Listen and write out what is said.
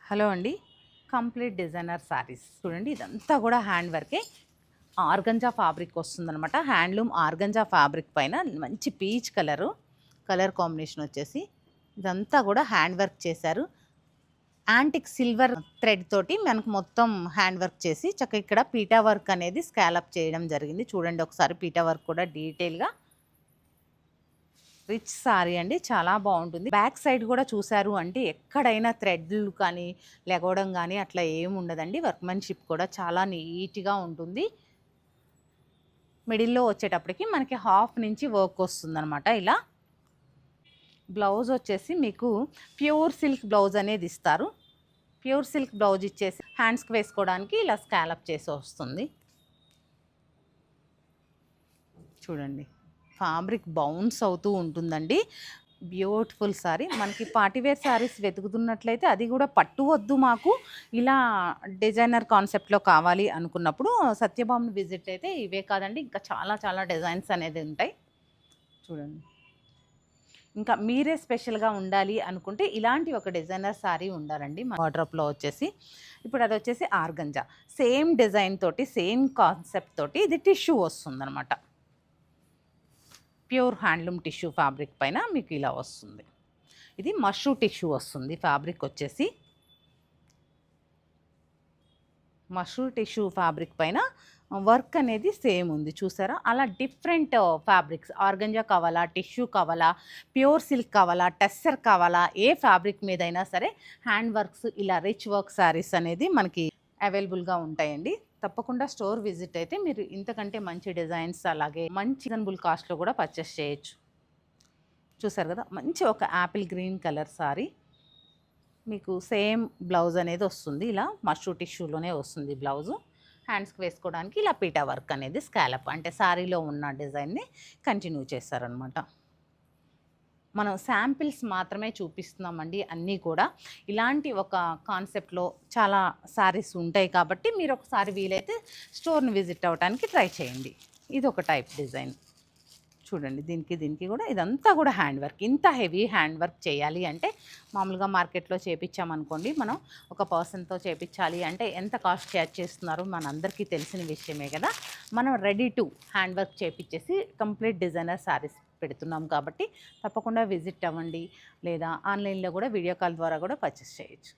Hello అండి. Complete designer saris చూడండి. ఇదంతా కూడా హ్యాండ్ వర్కే. ఆర్గంజా ఫ్యాబ్రిక్ వస్తుందనమాట. హ్యాండ్లూమ్ ఆర్గంజా ఫ్యాబ్రిక్ పైన మంచి పీచ్ కలర్ కాంబినేషన్ వచ్చేసి ఇదంతా కూడా హ్యాండ్ వర్క్ చేశారు. యాంటిక్ సిల్వర్ థ్రెడ్ తోటి మనకు మొత్తం హ్యాండ్ వర్క్ చేసి చక్కగా ఇక్కడ పీటా వర్క్ అనేది స్కాలప్ చేయడం జరిగింది. చూడండి ఒకసారి పీటా వర్క్ కూడా డీటెయిల్గా. రిచ్ సారీ అండి, చాలా బాగుంటుంది. బ్యాక్ సైడ్ కూడా చూసారు అంటే ఎక్కడైనా థ్రెడ్లు కానీ లెగవడం కానీ అట్లా ఏమి ఉండదండి. వర్క్మెన్షిప్ కూడా చాలా నీట్గా ఉంటుంది. మిడిల్లో వచ్చేటప్పటికి మనకి హాఫ్ నుంచి వర్క్ వస్తుందన్నమాట. ఇలా బ్లౌజ్ వచ్చేసి మీకు ప్యూర్ సిల్క్ బ్లౌజ్ అనేది ఇస్తారు. ప్యూర్ సిల్క్ బ్లౌజ్ ఇచ్చేసి హ్యాండ్స్కి వేసుకోవడానికి ఇలా స్కాలప్ చేసి వస్తుంది. చూడండి ఫ్యాబ్రిక్ బౌన్స్ అవుతూ ఉంటుందండి. Beautiful sorry. మనకి పార్టీవేర్ శారీస్ వెతుకుతున్నట్లయితే అది కూడా పట్టు వద్దు మాకు, ఇలా డిజైనర్ కాన్సెప్ట్లో కావాలి అనుకున్నప్పుడు సత్యభామని విజిట్ అయితే ఇవే కాదండి, ఇంకా చాలా చాలా డిజైన్స్ అనేది ఉంటాయి. చూడండి, ఇంకా మీరే స్పెషల్గా ఉండాలి అనుకుంటే ఇలాంటి ఒక డిజైనర్ శారీ ఉండాలండి మా వార్డ్రోబ్లో వచ్చేసి. ఇప్పుడు అది వచ్చేసి ఆర్గంజా, సేమ్ డిజైన్ తోటి సేమ్ కాన్సెప్ట్ తోటి ఇది టిష్యూ వస్తుందన్నమాట. ప్యూర్ హ్యాండ్లూమ్ టిష్యూ ఫ్యాబ్రిక్ పైన మీకు ఇలా వస్తుంది. ఇది మష్రూ టిష్యూ వస్తుంది. ఫ్యాబ్రిక్ వచ్చేసి మష్రూ టిష్యూ ఫ్యాబ్రిక్ పైన వర్క్ అనేది సేమ్ ఉంది చూసారా. అలా డిఫరెంట్ ఫ్యాబ్రిక్స్, ఆర్గంజా కావాలా, టిష్యూ కావాలా, ప్యూర్ సిల్క్ కావాలా, టెస్సర్ కావాలా, ఏ ఫ్యాబ్రిక్ మీదైనా సరే హ్యాండ్ వర్క్స్ ఇలా రిచ్ వర్క్ శారీస్ అనేది మనకి అవైలబుల్గా ఉంటాయండి. తప్పకుండా స్టోర్ విజిట్ అయితే మీరు ఇంతకంటే మంచి డిజైన్స్ అలాగే మంచి రీజనబుల్ కాస్ట్లో కూడా పర్చేస్ చేయొచ్చు. చూసారు కదా, మంచి ఒక యాపిల్ గ్రీన్ కలర్ సారీ. మీకు సేమ్ బ్లౌజ్ అనేది వస్తుంది. ఇలా మష్రూ టిష్యూలోనే వస్తుంది బ్లౌజు. హ్యాండ్స్కి వేసుకోవడానికి ఇలా పీటా వర్క్ అనేది స్కాలప్ అంటే శారీలో ఉన్న డిజైన్ని కంటిన్యూ చేస్తారనమాట. మనం శాంపిల్స్ మాత్రమే చూపిస్తున్నామండి. అన్నీ కూడా ఇలాంటి ఒక కాన్సెప్ట్లో చాలా శారీస్ ఉంటాయి కాబట్టి మీరు ఒకసారి వీలైతే స్టోర్ని విజిట్ అవ్వడానికి ట్రై చేయండి. ఇది ఒక టైప్ డిజైన్ చూడండి. దీనికి కూడా ఇదంతా కూడా హ్యాండ్ వర్క్. ఇంత హెవీ హ్యాండ్ వర్క్ చేయాలి అంటే మామూలుగా మార్కెట్లో చేపించామనుకోండి, మనం ఒక పర్సన్తో చేపించాలి అంటే ఎంత కాస్ట్ ఛార్జ్ చేస్తున్నారు మనందరికీ తెలిసిన విషయమే కదా. మనం రెడీ టు హ్యాండ్ వర్క్ చేపించేసి కంప్లీట్ డిజైనర్ శారీస్ పెడుతున్నాం కాబట్టి తప్పకుండా విజిట్ అవ్వండి, లేదా ఆన్లైన్లో కూడా వీడియో కాల్ ద్వారా కూడా పర్చేస్ చేయొచ్చు.